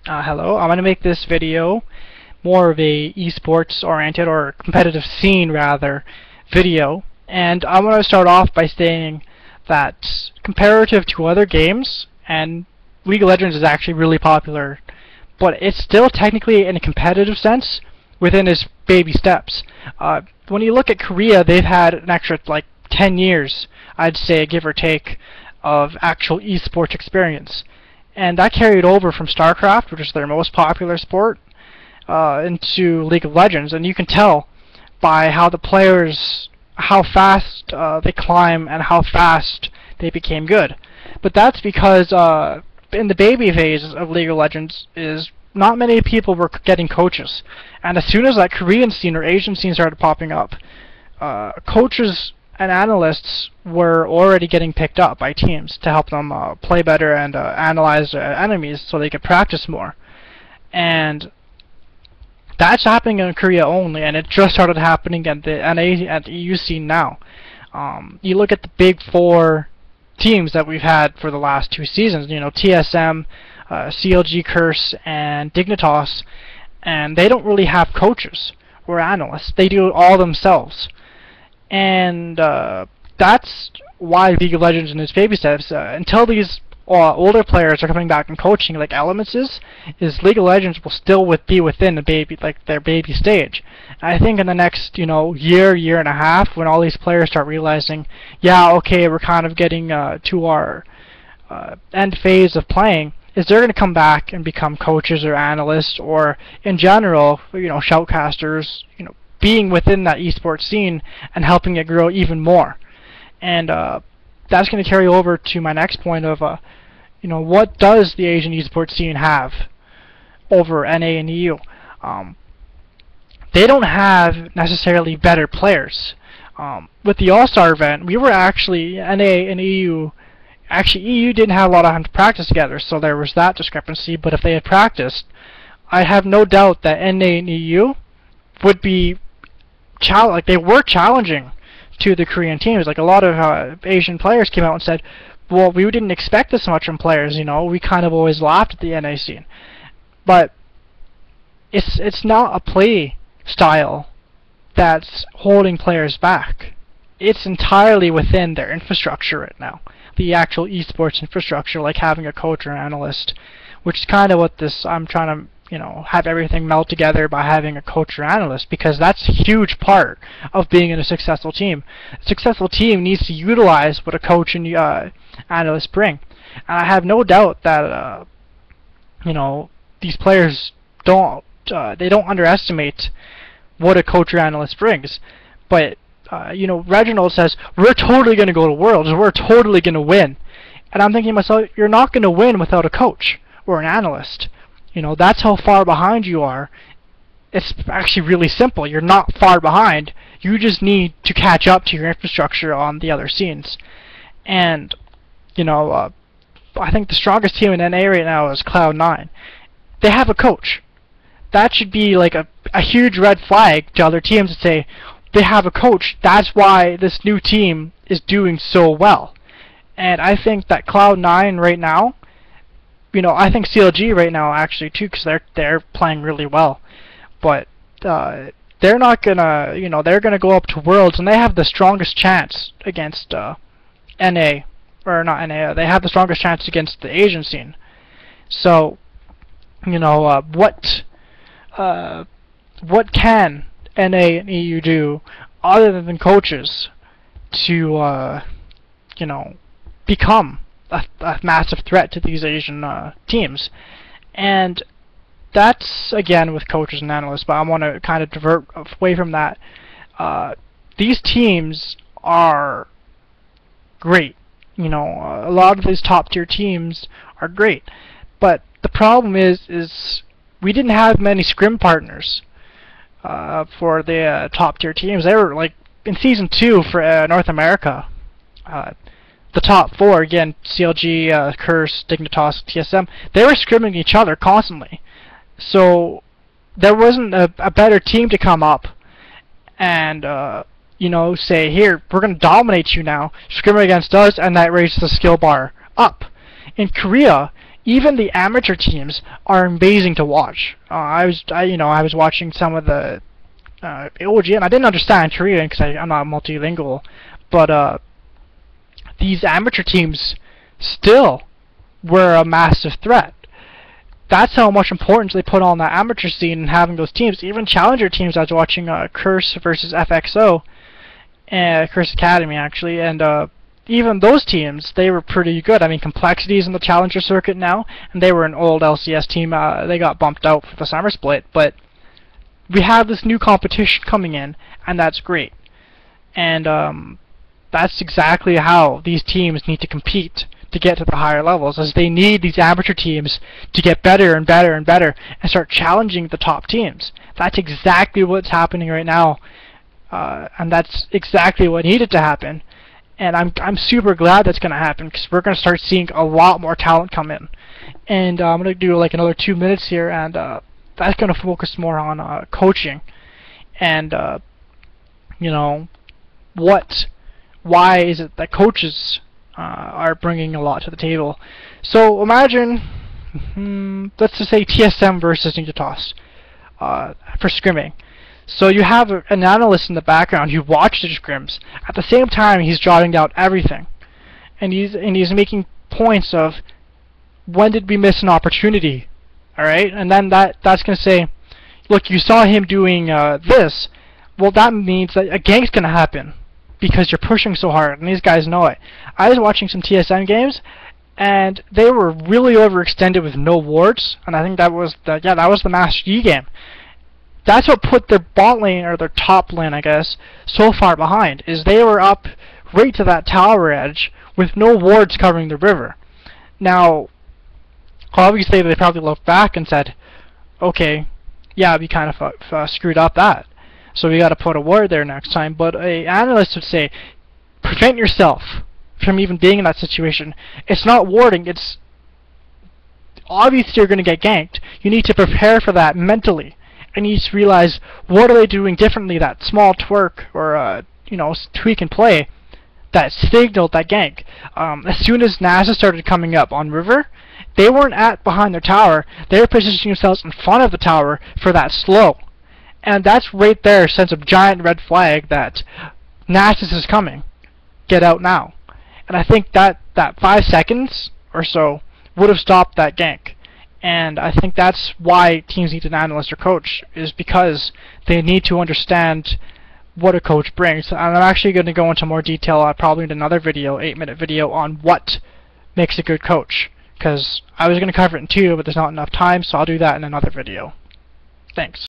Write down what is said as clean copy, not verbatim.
Hello, I'm going to make this video more of a esports oriented or competitive scene rather video, and I want to start off by saying that comparative to other games, and League of Legends is actually really popular, but it's still technically in a competitive sense within its baby steps. When you look at Korea, they've had an extra like 10 years, I'd say, give or take, of actual esports experience. And that carried over from StarCraft, which is their most popular sport, into League of Legends, and you can tell by how the players, how fast they climb and how fast they became good. But that's because in the baby phase of League of Legends is not many people were getting coaches, and as soon as that Korean scene or Asian scene started popping up, coaches and analysts were already getting picked up by teams to help them play better and analyze enemies so they could practice more. And that's happening in Korea only, and it just started happening at the NA and EU scene now. You look at the big four teams that we've had for the last 2 seasons, you know, TSM, CLG Curse, and Dignitas, and they don't really have coaches or analysts. They do it all themselves. And that's why League of Legends in its baby steps, until these older players are coming back and coaching like Elements is League of Legends will still be within the baby, like their baby stage. And I think in the next, you know, year and a half, when all these players start realizing, yeah, okay, we're kind of getting to our end phase of playing, is they're going to come back and become coaches or analysts or in general, you know, shoutcasters, you know, being within that esports scene and helping it grow even more. And that's going to carry over to my next point of, you know, what does the Asian esports scene have over NA and EU? They don't have necessarily better players. With the All-Star event, we were actually, NA and EU, actually EU didn't have a lot of time to practice together, so there was that discrepancy, but if they had practiced, I have no doubt that NA and EU would be like they were challenging to the Korean teams. Like a lot of Asian players came out and said, well, we didn't expect this much from players, you know, we kind of always laughed at the NA scene. But it's not a play style that's holding players back. It's entirely within their infrastructure right now, the actual esports infrastructure, like having a coach or an analyst, which is kind of what this, I'm trying to, you know, have everything meld together by having a coach or analyst, because that's a huge part of being in a successful team. A successful team needs to utilize what a coach and analyst bring. And I have no doubt that you know, these players don't underestimate what a coach or analyst brings. But you know, Reginald says we're totally going to go to Worlds, we're totally going to win, and I'm thinking to myself, you're not going to win without a coach or an analyst. You know, that's how far behind you are. It's actually really simple. You're not far behind. You just need to catch up to your infrastructure on the other scenes. And, you know, I think the strongest team in NA right now is Cloud9. They have a coach. That should be like a huge red flag to other teams to say, they have a coach. That's why this new team is doing so well. And I think that Cloud9 right now, you know, I think CLG right now actually too, because they're playing really well, but they're not gonna, you know, they're gonna go up to Worlds and they have the strongest chance against NA, or not NA. They have the strongest chance against the Asian scene. So, you know, what can NA and EU do other than coaches to, you know, become a massive threat to these Asian teams? And that's again with coaches and analysts, but I want to kind of divert away from that. These teams are great. You know, a lot of these top tier teams are great, but the problem is we didn't have many scrim partners for the top tier teams. They were like in season 2 for North America. The top 4, again, CLG, Curse, Dignitas, TSM, they were scrimming each other constantly. So there wasn't a better team to come up and, you know, say, here, we're going to dominate you now, scrim against us, and that raises the skill bar up. In Korea, even the amateur teams are amazing to watch. I was watching some of the OG, and I didn't understand Korean because I'm not multilingual, but these amateur teams still were a massive threat. That's how much importance they put on that amateur scene and having those teams. Even challenger teams, I was watching Curse versus FXO, Curse Academy actually, and even those teams, they were pretty good. I mean, Complexity's in the challenger circuit now, and they were an old LCS team. They got bumped out for the summer split, but we have this new competition coming in, and that's great. And that's exactly how these teams need to compete to get to the higher levels, as they need these amateur teams to get better and better and better and start challenging the top teams. That's exactly what's happening right now, and that's exactly what needed to happen. And I'm super glad that's going to happen, because we're going to start seeing a lot more talent come in. And I'm going to do like another 2 minutes here, and that's going to focus more on coaching and you know, why is it that coaches are bringing a lot to the table. So imagine, let's just say TSM versus Ninja for scrimming. So you have an analyst in the background who watches the scrims. At the same time, he's jotting down everything, and he's making points of when did we miss an opportunity. All right, and then that's gonna say, look, you saw him doing this. Well, that means that a gank's gonna happen, because you're pushing so hard, and these guys know it. I was watching some TSM games, and they were really overextended with no wards, and I think that was the Master Yi game. That's what put their bot lane, or their top lane, I guess, so far behind, is they were up right to that tower edge with no wards covering the river. Now, obviously they probably looked back and said, okay, yeah, we kind of screwed up that, so we got to put a ward there next time. But an analyst would say, prevent yourself from even being in that situation. It's not warding, it's obviously you're going to get ganked. You need to prepare for that mentally, and you need to realize, what are they doing differently, that small twerk or tweak and play that signaled that gank. As soon as NASA started coming up on river, they weren't behind their tower, they were positioning themselves in front of the tower for that slow. And that's right there, sense of giant red flag that Nasus is coming. Get out now. And I think that 5 seconds or so would have stopped that gank. And I think that's why teams need an analyst or coach, is because they need to understand what a coach brings. And I'm actually going to go into more detail, probably in another video, 8-minute video, on what makes a good coach. Because I was going to cover it in 2, but there's not enough time, so I'll do that in another video. Thanks.